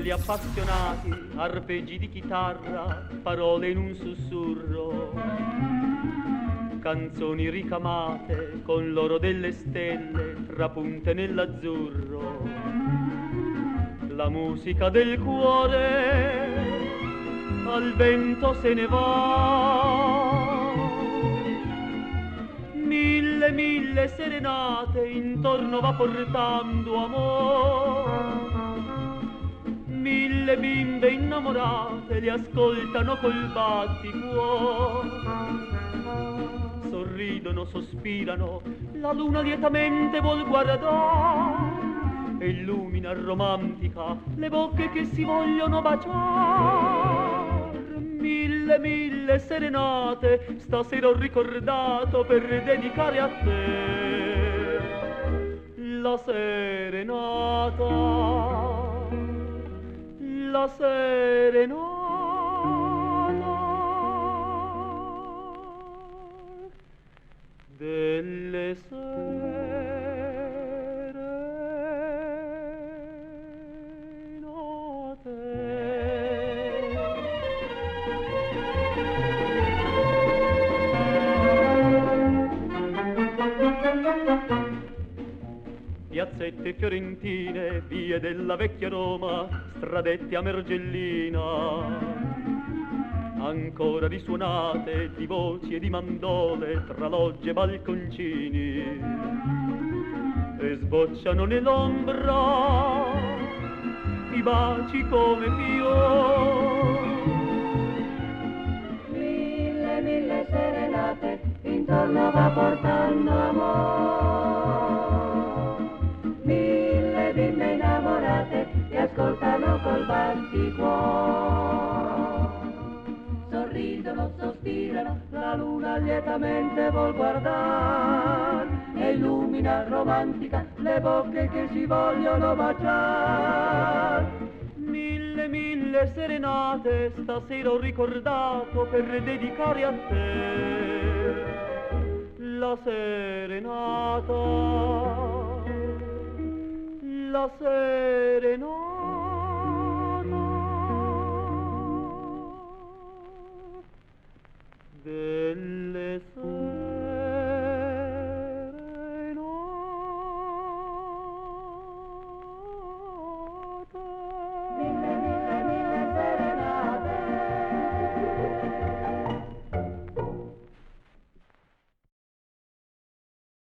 Soli appassionati, arpeggi di chitarra, parole in un sussurro, canzoni ricamate con l'oro delle stelle trapunte nell'azzurro, la musica del cuore al vento se ne va, mille serenate intorno va portando amor, mille bimbe innamorate li ascoltano col batticuor, sorridono, sospirano, la luna lietamente vuol guardare e illumina romantica le bocche che si vogliono baciare. Mille serenate stasera ho ricordato per dedicare a te la serenata, la serenata delle piazzette fiorentine, vie della vecchia Roma, stradette a Mergellina, ancora risuonate di voci e di mandole tra logge e balconcini, e sbocciano nell'ombra i baci come fiori. Mille serenate intorno va portando amor, mille bimbe innamorate che ascoltano col batticuor, sorridono, sospirano, la luna lietamente vuol guardar e illumina romantica le bocche che si vogliono baciar. Mille serenate stasera ho ricordato per dedicare a te la serenata, la serenata.